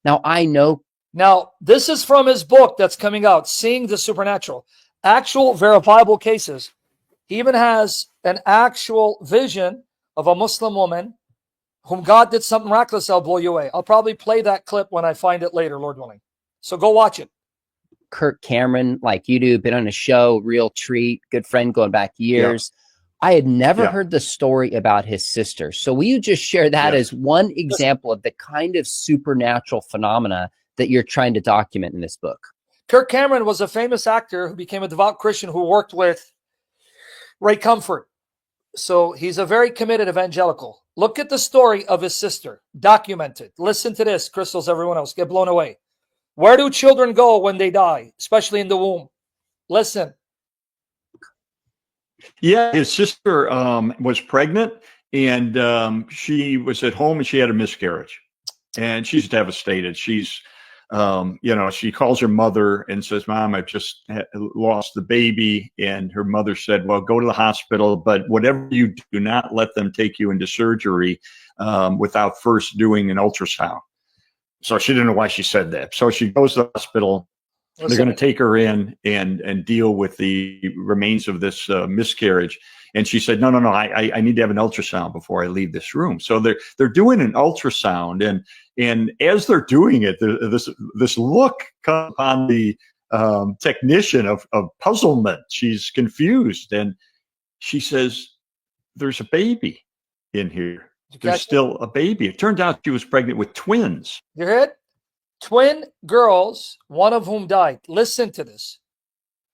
Now, I know. Now, this is from his book that's coming out, Seeing the Supernatural. Actual verifiable cases. He even has an actual vision of a Muslim woman whom God did something miraculous. I'll blow you away. I'll probably play that clip when I find it later, Lord willing. So go watch it. Kirk Cameron, like you do, been on a show, real treat, good friend going back years. Yeah. I had never heard the story about his sister. So will you just share that as one example of the kind of supernatural phenomena that you're trying to document in this book? Kirk Cameron was a famous actor who became a devout Christian who worked with Ray Comfort. So he's a very committed evangelical. Look at the story of his sister, documented. Listen to this, crystals, everyone else, get blown away. Where do children go when they die, especially in the womb? Listen. Yeah, his sister was pregnant, and she was at home, and she had a miscarriage, and she's devastated. She's, she calls her mother and says, "Mom, I've just lost the baby." And her mother said, "Well, go to the hospital, but whatever you do not let them take you into surgery without first doing an ultrasound." So she didn't know why she said that. So she goes to the hospital. They're going to take her in and deal with the remains of this miscarriage. And she said, no, I need to have an ultrasound before I leave this room. So they're doing an ultrasound. And as they're doing it, this look comes on the technician of puzzlement. She's confused. And she says, "There's a baby in here. There's still a baby." It turned out she was pregnant with twins. You hear it? Twin girls, one of whom died. Listen to this.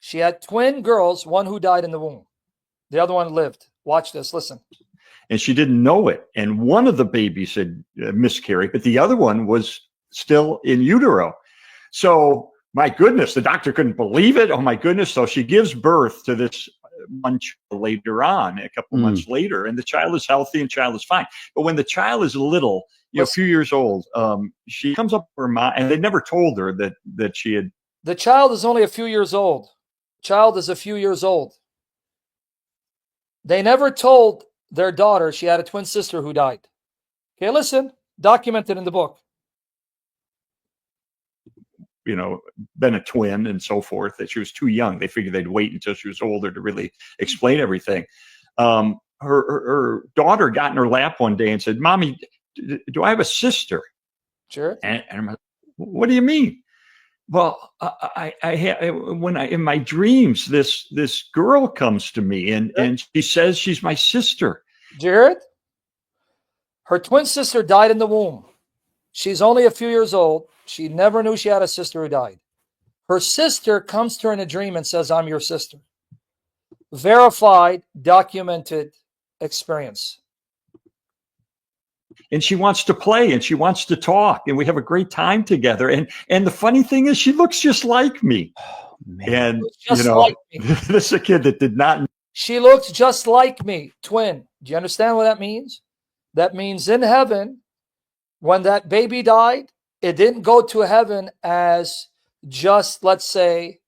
She had twin girls, one who died in the womb. The other one lived. Watch this. Listen. And she didn't know it. And one of the babies had miscarried, but the other one was still in utero. So, my goodness, the doctor couldn't believe it. Oh, my goodness. So she gives birth to this one child later on, a couple months later, and the child is healthy and child is fine. But when the child is little, a few years old, she comes up to her mom, and they never told her that she had. The child is only a few years old. Child is a few years old. They never told their daughter she had a twin sister who died. Okay, listen, documented in the book. Been a twin and so forth, that she was too young. They figured they'd wait until she was older to really explain everything. Her daughter got in her lap one day and said, "Mommy, do I have a sister?" Sure. And I'm like, "What do you mean?" "Well, I in my dreams, this girl comes to me and she says she's my sister." Jared, her twin sister died in the womb. She's only a few years old. She never knew she had a sister who died. Her sister comes to her in a dream and says, "I'm your sister." Verified, documented experience. And she wants to play and she wants to talk, and we have a great time together. And the funny thing is, she looks just like me. Oh, man. And like this is a kid that did not. She looks just like me, twin. Do you understand what that means? That means in heaven, when that baby died, it didn't go to heaven as just, let's say,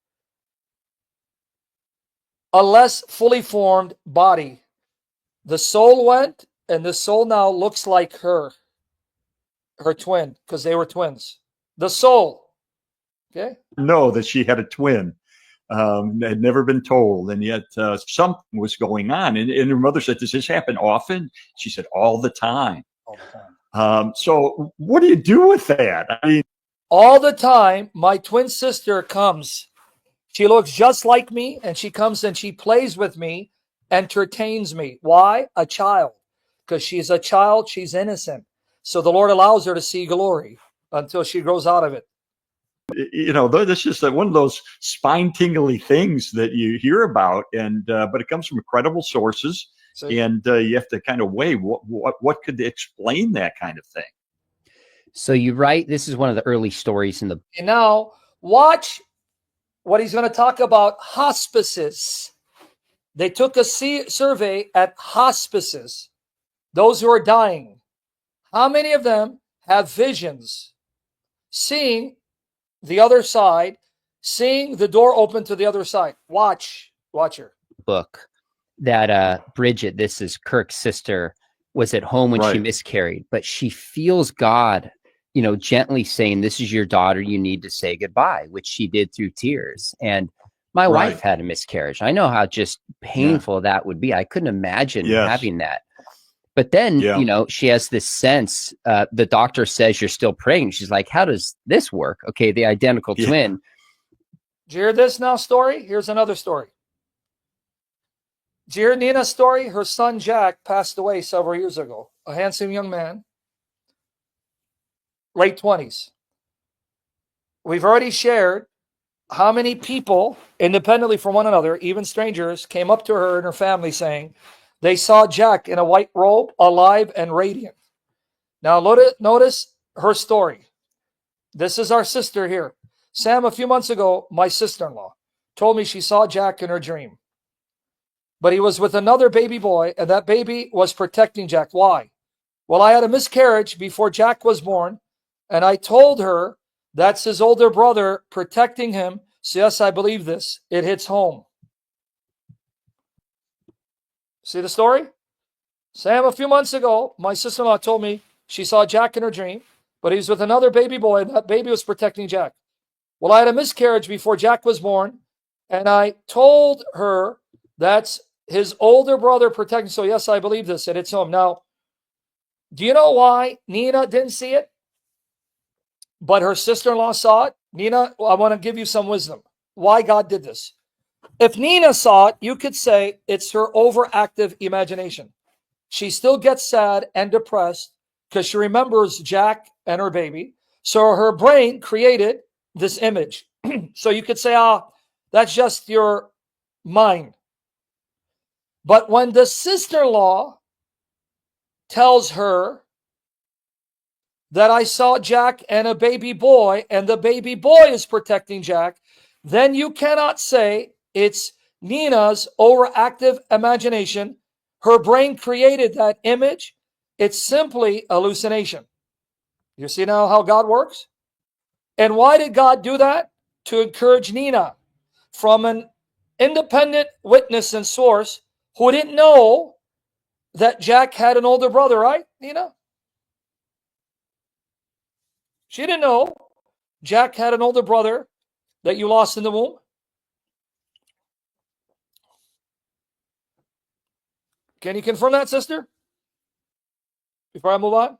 a less fully formed body. The soul went, and the soul now looks like her twin, because they were twins. The soul. Okay? Know that she had a twin. Had never been told, and yet something was going on. And her mother said, "Does this happen often?" She said, "All the time." All the time. So what do you do with that? I mean, all the time, my twin sister comes. She looks just like me, and she comes and she plays with me, entertains me. Why? A child. Because she's a child, she's innocent. So the Lord allows her to see glory until she grows out of it. This is one of those spine-tingly things that you hear about, and but it comes from credible sources. And you have to kind of weigh what could explain that kind of thing. So you write, this is one of the early stories in the. And now watch what he's going to talk about. Hospices. They took a survey at hospices, those who are dying. How many of them have visions, seeing the other side, seeing the door open to the other side? Watch her. Book that Bridget, this is Kirk's sister, was at home when she miscarried, but she feels God you know, gently saying, this is your daughter, you need to say goodbye, which she did through tears. And my wife had a miscarriage. I know how just painful that would be. I couldn't imagine having that. But then, you know, she has this sense, the doctor says you're still pregnant. She's like, how does this work? Okay, the identical twin. Did you hear this now story? Here's another story. Did you hear Nina's story? Her son Jack passed away several years ago. A handsome young man, late 20s. We've already shared how many people, independently from one another, even strangers, came up to her and her family saying they saw Jack in a white robe, alive and radiant. Now, notice her story. This is our sister here. Sam, a few months ago, my sister-in-law told me she saw Jack in her dream. But he was with another baby boy, and that baby was protecting Jack. Why? Well, I had a miscarriage before Jack was born, and I told her that's his older brother protecting him. So yes, I believe this. It hits home. See the story? Sam, a few months ago, my sister-in-law told me she saw Jack in her dream, but he was with another baby boy, and that baby was protecting Jack. Well, I had a miscarriage before Jack was born, and I told her that's his older brother protecting. So yes, I believe this. It hits home. Now, do you know why Nina didn't see it, but her sister-in-law saw it? Nina, I want to give you some wisdom. Why God did this. If Nina saw it, you could say it's her overactive imagination. She still gets sad and depressed because she remembers Jack and her baby. So her brain created this image. So you could say, that's just your mind. But when the sister-in-law tells her that I saw Jack and a baby boy, and the baby boy is protecting Jack, then you cannot say it's Nina's overactive imagination. Her brain created that image. It's simply hallucination. You see now how God works? And why did God do that? To encourage Nina, from an independent witness and source who didn't know that Jack had an older brother, right, Nina? She didn't know Jack had an older brother that you lost in the womb. Can you confirm that, sister? Before I move on?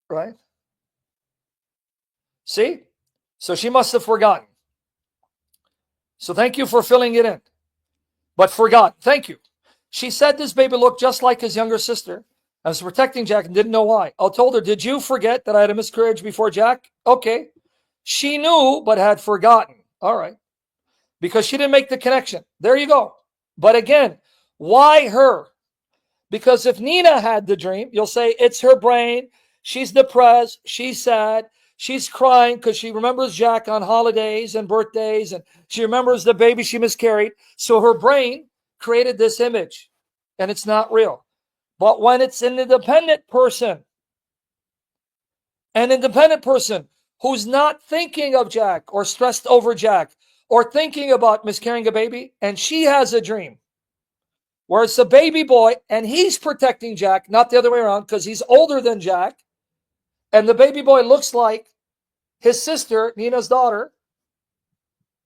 Right? See? So she must have forgotten. So thank you for filling it in. But forgot. Thank you. She said this baby looked just like his younger sister and was protecting Jack and didn't know why. I told her, did you forget that I had a miscarriage before Jack? Okay. She knew, but had forgotten. All right. Because she didn't make the connection. There you go. But again, why her? Because if Nina had the dream, you'll say it's her brain. She's depressed. She's sad. She's crying because she remembers Jack on holidays and birthdays, and she remembers the baby she miscarried. So her brain created this image, and it's not real. But when it's an independent person who's not thinking of Jack or stressed over Jack or thinking about miscarrying a baby, and she has a dream where it's a baby boy and he's protecting Jack, not the other way around, because he's older than Jack, and the baby boy looks like his sister, Nina's daughter,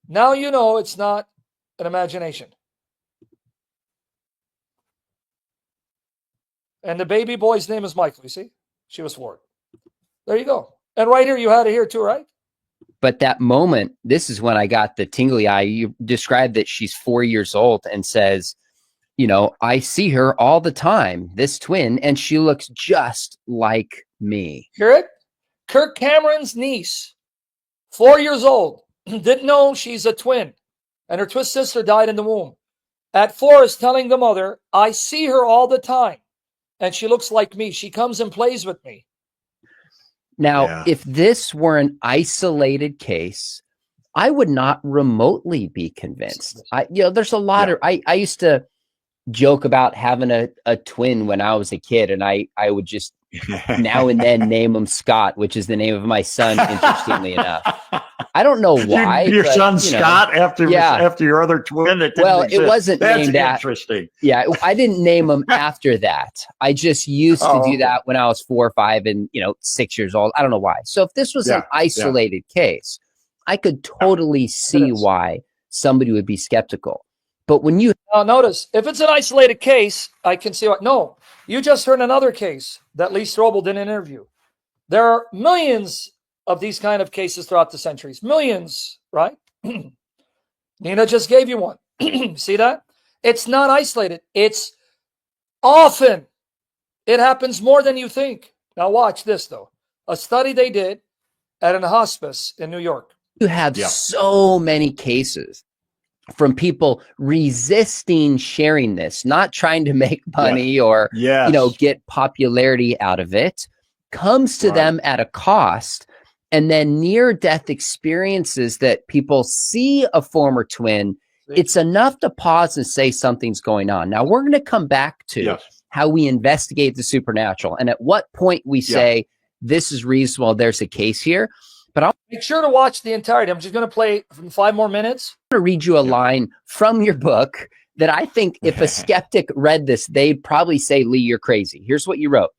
now you know it's not an imagination. And the baby boy's name is Michael, you see? She was 4. There you go. And right here, you had it here too, right? But that moment, this is when I got the tingly eye. You described that she's 4 years old and says, you know, I see her all the time, this twin, and she looks just like me. Hear it? Kirk Cameron's niece, 4 years old, didn't know she's a twin, and her twin sister died in the womb. At 4 is telling the mother, I see her all the time, and she looks like me. She comes and plays with me. Now, if this were an isolated case, I would not remotely be convinced. There's a lot of, I used to joke about having a twin when I was a kid, and I would just now and then name him Scott, which is the name of my son, interestingly enough. I don't know why. Your son Scott after your other twin? It wasn't That's named interesting. I didn't name him after that. I just used to do that when I was 4 or 5 and 6 years old. I don't know why. So if this was an isolated case, I could totally see why somebody would be skeptical. But when you notice, if it's an isolated case, I can see what. No, you just heard another case that Lee Strobel did an interview. There are millions of these kind of cases throughout the centuries. Millions, right? Nina just gave you one. See that? It's not isolated. It's often. It happens more than you think. Now watch this, though. A study they did at an hospice in New York. You have so many cases from people resisting sharing this, not trying to make money or get popularity out of it, comes to them at a cost. And then near-death experiences that people see a former twin, it's enough to pause and say something's going on. Now, we're going to come back to how we investigate the supernatural and at what point we say, this is reasonable, there's a case here. But I'll make sure to watch the entirety. I'm just going to play from 5 more minutes. I'm going to read you a line from your book that I think if a skeptic read this, they'd probably say, Lee, you're crazy. Here's what you wrote.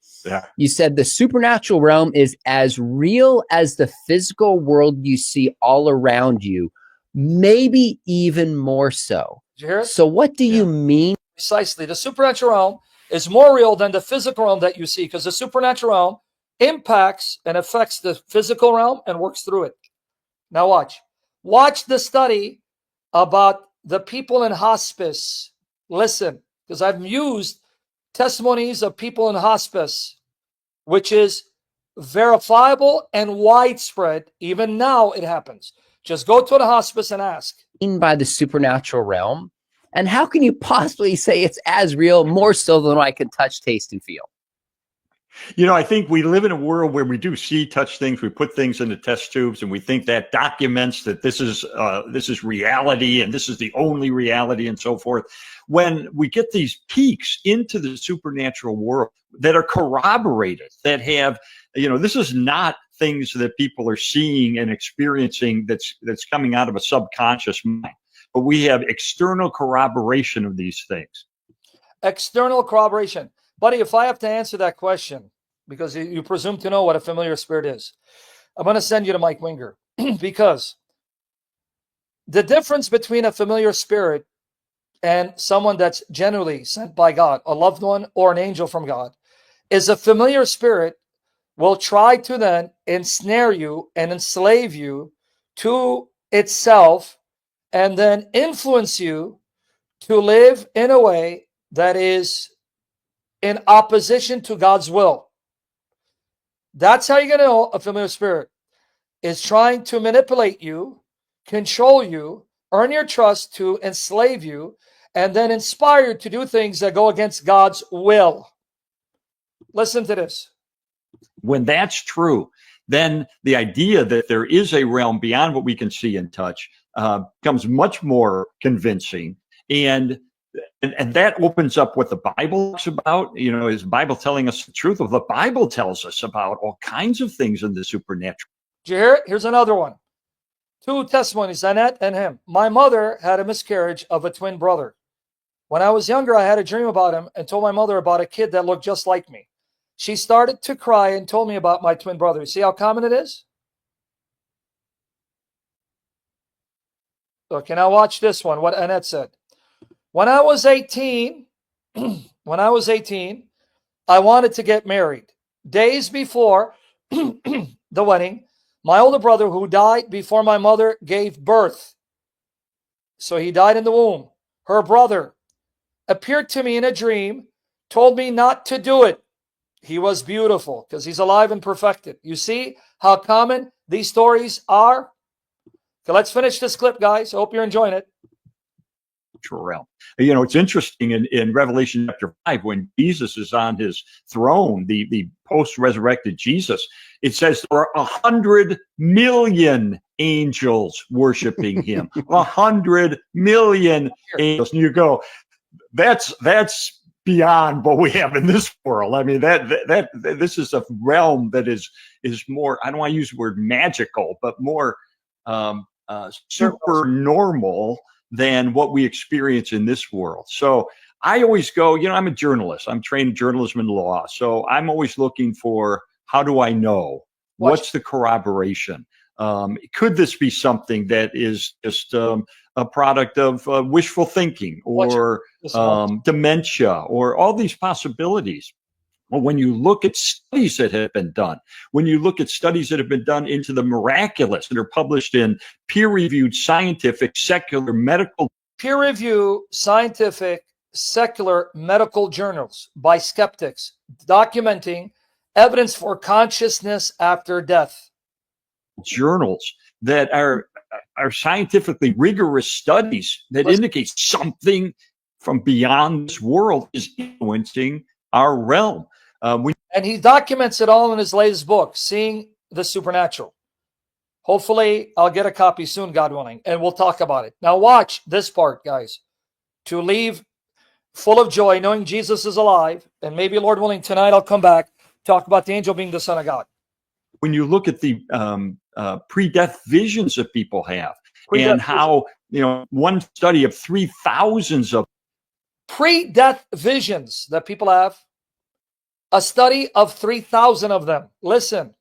You said the supernatural realm is as real as the physical world you see all around you, maybe even more so. Did you hear it? So what do you mean? Precisely. The supernatural realm is more real than the physical realm that you see, because the supernatural realm impacts and affects the physical realm and works through it. Now watch. Watch the study about the people in hospice. Listen, because I've used testimonies of people in hospice, which is verifiable and widespread. Even now it happens. Just go to the hospice and ask. By the supernatural realm, and how can you possibly say it's as real, more so than I can touch, taste, and feel? I think we live in a world where we do see, touch things. We put things into test tubes, and we think that documents that this is reality, and this is the only reality, and so forth. When we get these peeks into the supernatural world that are corroborated, that have, this is not things that people are seeing and experiencing that's coming out of a subconscious mind, but we have external corroboration of these things. External corroboration. Buddy, if I have to answer that question, because you presume to know what a familiar spirit is, I'm going to send you to Mike Winger, because the difference between a familiar spirit and someone that's genuinely sent by God, a loved one or an angel from God, is a familiar spirit will try to then ensnare you and enslave you to itself and then influence you to live in a way that is in opposition to God's will. That's how you're going to know a familiar spirit is trying to manipulate you, control you, earn your trust, to enslave you, and then inspire you to do things that go against God's will. Listen to this. When that's true, then the idea that there is a realm beyond what we can see and touch becomes much more convincing. And that opens up what the Bible talks about. Is the Bible telling us the truth? Of the Bible tells us about all kinds of things in the supernatural. Did you hear it? Here's another one. 2 testimonies, Annette and him. My mother had a miscarriage of a twin brother. When I was younger, I had a dream about him and told my mother about a kid that looked just like me. She started to cry and told me about my twin brother. You see how common it is? Okay, now watch this one, what Annette said. When I was 18, I wanted to get married. Days before the wedding, my older brother, who died before my mother gave birth, so he died in the womb, her brother, appeared to me in a dream, told me not to do it. He was beautiful because he's alive and perfected. You see how common these stories are? Okay, let's finish this clip, guys. I hope you're enjoying it. Realm. It's interesting in Revelation chapter 5, when Jesus is on his throne, the post-resurrected Jesus, it says there are 100 million angels worshiping him. 100 million angels. And you go, that's beyond what we have in this world. I mean, this is a realm that is more, I don't want to use the word magical, but more super normal than what we experience in this world. So I always go, I'm a journalist. I'm trained in journalism and law. So I'm always looking for, how do I know? What's the corroboration? Could this be something that is just a product of wishful thinking or dementia or all these possibilities? Well, when you look at studies that have been done, when you look at studies that have been done into the miraculous that are published in peer-reviewed scientific, secular, medical, peer-reviewed scientific, secular medical journals by skeptics documenting evidence for consciousness after death. Journals that are scientifically rigorous studies that indicate something from beyond this world is influencing our realm. And he documents it all in his latest book, Seeing the Supernatural. Hopefully, I'll get a copy soon, God willing, and we'll talk about it. Now watch this part, guys. To leave full of joy, knowing Jesus is alive, and maybe, Lord willing, tonight I'll come back, talk about the angel being the Son of God. When you look at the pre-death visions that people have, and how, one study of 3,000 of pre-death visions that people have, a study of 3,000 of them. Listen.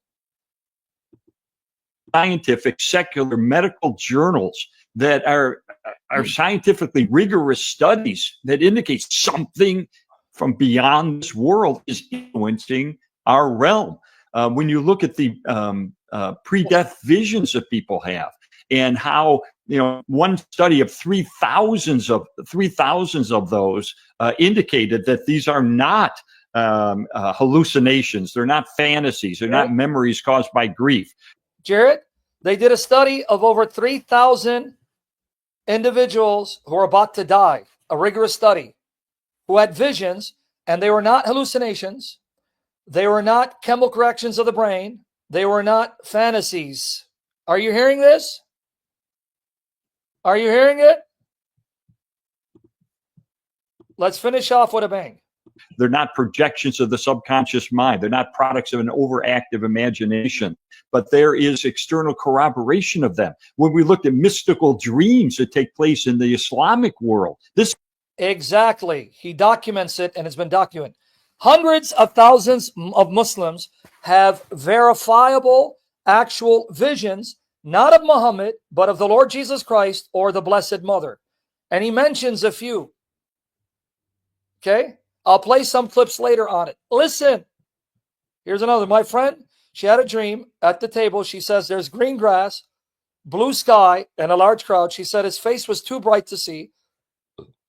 Scientific, secular, medical journals that are scientifically rigorous studies that indicate something from beyond this world is influencing our realm. When you look at the pre-death visions that people have, and how, one study of 3,000 of those indicated that these are not hallucinations. They're not fantasies. They're not memories caused by grief. Jared, they did a study of over 3,000 individuals who are about to die, a rigorous study, who had visions, and they were not hallucinations. They were not chemical reactions of the brain. They were not fantasies. Are you hearing this? Are you hearing it? Let's finish off with a bang. They're not projections of the subconscious mind. They're not products of an overactive imagination, but there is external corroboration of them. When we looked at mystical dreams that take place in the Islamic world, exactly. He documents it, and it's been documented. Hundreds of thousands of Muslims have verifiable, actual visions, not of Muhammad, but of the Lord Jesus Christ or the Blessed Mother. And he mentions a few. Okay? I'll play some clips later on it. Listen. Here's another. My friend, she had a dream at the table. She says there's green grass, blue sky, and a large crowd. She said his face was too bright to see.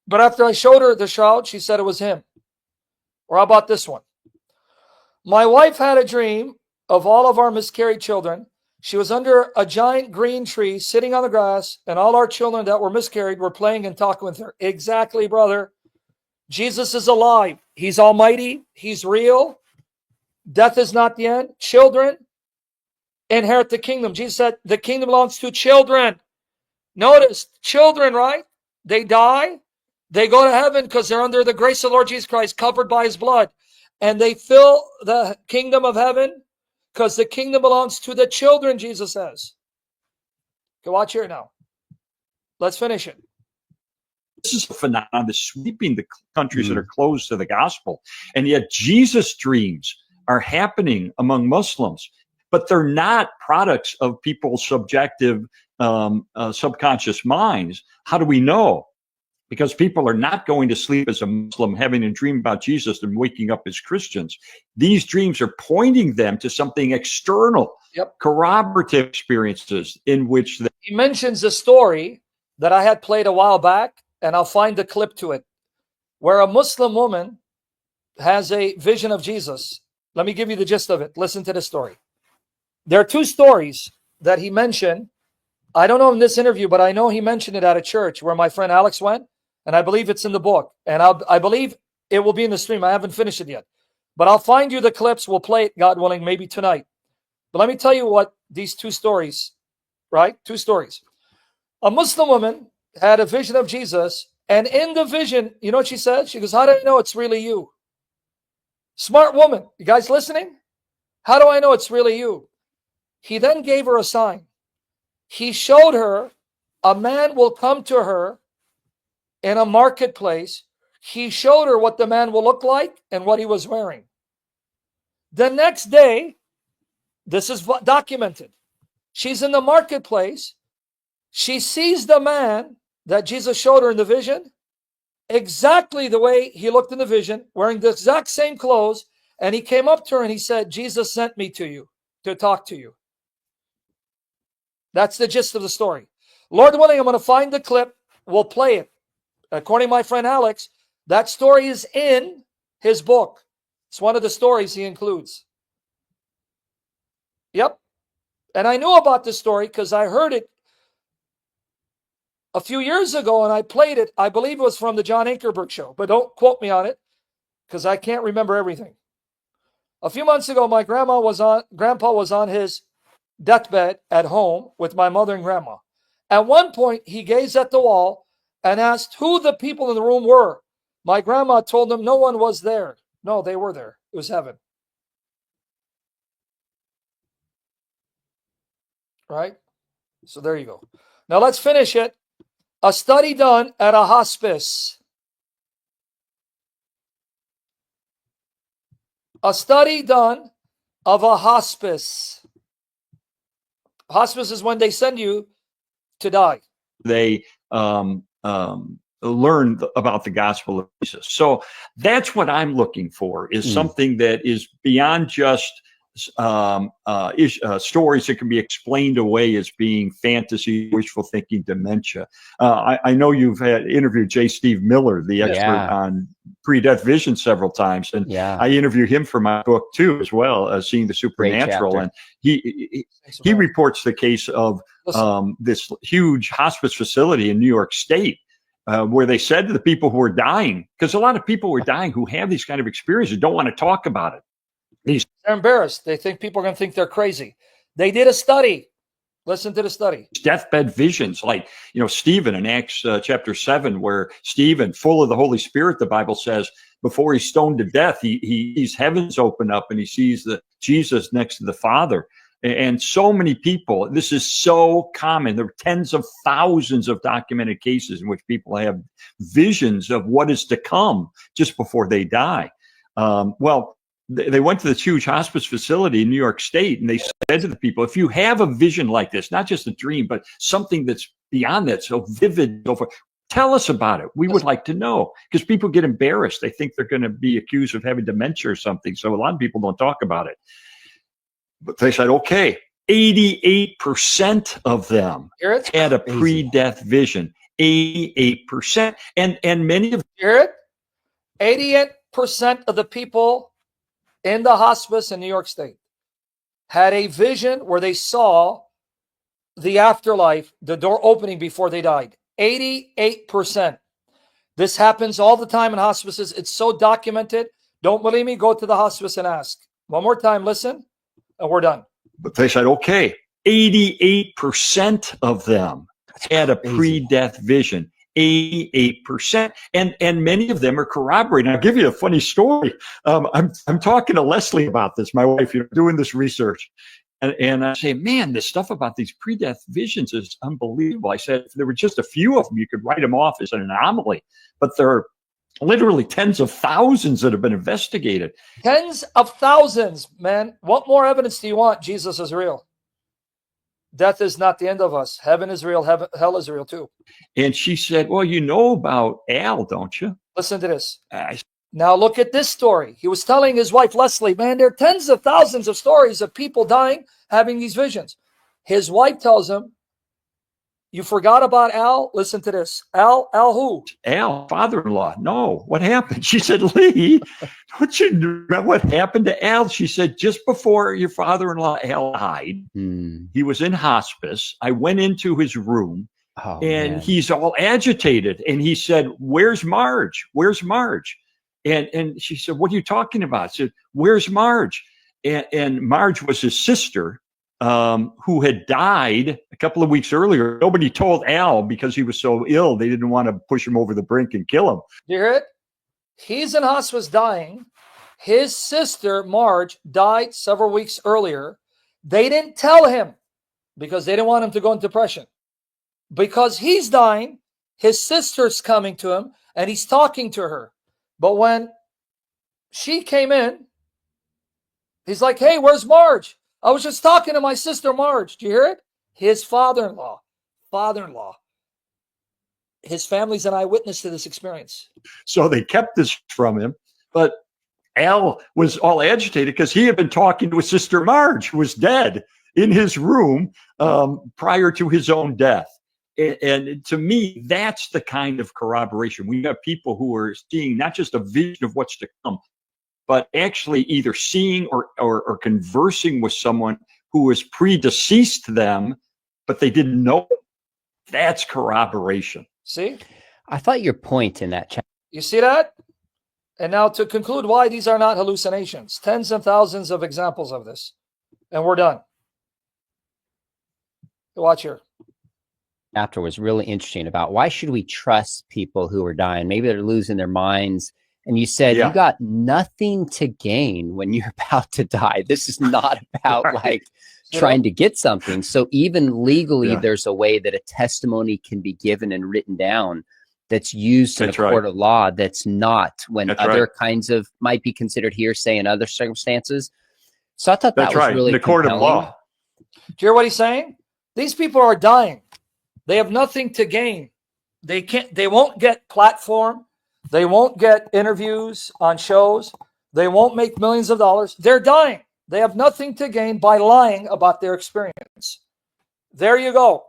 But after I showed her the shroud, she said it was him. Or how about this one? My wife had a dream of all of our miscarried children. She was under a giant green tree sitting on the grass, and all our children that were miscarried were playing and talking with her. Exactly, brother. Jesus is alive. He's almighty. He's real. Death is not the end. Children inherit the kingdom. Jesus said the kingdom belongs to children. Notice, children, right? They die. They go to heaven because they're under the grace of the Lord Jesus Christ, covered by his blood. And they fill the kingdom of heaven because the kingdom belongs to the children, Jesus says. Okay, watch here now. Let's finish it. This is a phenomenon that's sweeping the countries that are closed to the gospel. And yet Jesus' dreams are happening among Muslims, but they're not products of people's subjective, subconscious minds. How do we know? Because people are not going to sleep as a Muslim, having a dream about Jesus and waking up as Christians. These dreams are pointing them to something external, corroborative experiences in which he mentions a story that I had played a while back, and I'll find the clip to it, where a Muslim woman has a vision of Jesus. Let me give you the gist of it. Listen to the story. There are two stories that he mentioned. I don't know in this interview, but I know he mentioned it at a church where my friend Alex went, and I believe it's in the book. And I believe it will be in the stream. I haven't finished it yet. But I'll find you the clips. We'll play it, God willing, maybe tonight. But let me tell you what these two stories, right? Two stories. A Muslim woman had a vision of Jesus And in the vision, you know what she said? She goes, how do I know it's really you? Smart woman. You guys listening? How do I know it's really you? He then gave her a sign. He showed her a man will come to her in a marketplace. He showed her what the man will look like and what he was wearing. The next day, this is documented. She's in the marketplace. She sees the man that Jesus showed her in the vision, exactly the way he looked in the vision, wearing the exact same clothes. And he came up to her and he said, Jesus sent me to you to talk to you. That's the gist of the story. Lord willing, I'm going to find the clip. We'll play it. According to my friend Alex, that story is in his book. It's one of the stories he includes. Yep. And I knew about this story because I heard it a few years ago and I played it. I believe it was from the John Ankerberg show, but don't quote me on it because I can't remember everything. A few months ago, my grandpa was on his deathbed at home with my mother and grandma. At one point, he gazed at the wall and asked who the people in the room were. My grandma told him no one was there. No, they were there. It was heaven. Right? So there you go. Now let's finish it. A study done at a hospice. A study done of a hospice. Hospice is when they send you to die. They learn about the gospel of Jesus. So that's what I'm looking for, is something that is beyond just stories that can be explained away as being fantasy, wishful thinking, dementia. I know you've interviewed J. Steve Miller, the expert on pre-death vision, several times, and I interviewed him for my book too, as well, Seeing the Supernatural. And he reports the case of this huge hospice facility in New York State, where they said to the people who were dying, because a lot of people were dying who have these kind of experiences don't want to talk about it. They're embarrassed. They think people are going to think they're crazy. They did a study. Listen to the study. Deathbed visions, like, Stephen in Acts chapter 7, where Stephen, full of the Holy Spirit, the Bible says, before he's stoned to death, he sees heavens open up and he sees Jesus next to the Father. And so many people, this is so common. There are tens of thousands of documented cases in which people have visions of what is to come just before they die. They went to this huge hospice facility in New York State, and they said to the people, if you have a vision like this, not just a dream, but something that's beyond that, so vivid, tell us about it. We would like to know, because people get embarrassed. They think they're going to be accused of having dementia or something. So a lot of people don't talk about it. But they said, okay, 88% of them had a pre-death vision. 88%. And many of them. 88% of the people in the hospice in New York State had a vision where they saw the afterlife, the door opening before they died. 88%. This happens all the time in hospices. It's so documented. Don't believe me? Go to the hospice and ask. One more time, listen, and we're done. But they said, okay, 88% of them had a pre-death vision. 88%, and many of them are corroborated. I'll give you a funny story. I'm talking to Leslie about this, my wife, doing this research, and I say, man, this stuff about these pre-death visions is unbelievable. I said, if there were just a few of them, you could write them off as an anomaly, but there are literally tens of thousands that have been investigated. Tens of thousands, man. What more evidence do you want? Jesus is real. Death is not the end of us. Heaven is real. Hell is real too. And she said, well, you know about Al, don't you? Listen to this. Now look at this story. He was telling his wife, Leslie, man, there are tens of thousands of stories of people dying, having these visions. His wife tells him, you forgot about Al? Listen to this. Al who? Al, father-in-law. No, what happened? She said, Lee, don't you know what happened to Al? She said, just before your father-in-law Al died, he was in hospice. I went into his room, and he's all agitated. And he said, where's Marge? Where's Marge? And she said, what are you talking about? I said, where's Marge? And Marge was his sister. who had died a couple of weeks earlier. Nobody told Al because he was so ill. They didn't want to push him over the brink and kill him. Do you hear it? He's in hospice dying. His sister, Marge, died several weeks earlier. They didn't tell him because they didn't want him to go into depression. Because he's dying, his sister's coming to him, and he's talking to her. But when she came in, he's like, hey, where's Marge? I was just talking to my sister, Marge. Do you hear it? His father-in-law. His family's an eyewitness to this experience. So they kept this from him. But Al was all agitated because he had been talking to his sister Marge, who was dead, in his room prior to his own death. And to me, that's the kind of corroboration. We have people who are seeing not just a vision of what's to come, but actually either seeing or conversing with someone who was predeceased to them, but they didn't know. That's corroboration. See? I thought your point in that chapter. You see that? And now to conclude why these are not hallucinations, tens and thousands of examples of this. And we're done. Watch here. Chapter was really interesting about why should we trust people who are dying? Maybe they're losing their minds. And you said you got nothing to gain when you're about to die. This is not about like trying to get something. So even legally, there's a way that a testimony can be given and written down that's used in a court of law. That's not when other kinds of might be considered hearsay in other circumstances. So I thought that was really the court of law. Do you hear what he's saying? These people are dying. They have nothing to gain. They won't get platform. They won't get interviews on shows. They won't make millions of dollars. They're dying. They have nothing to gain by lying about their experience. There you go.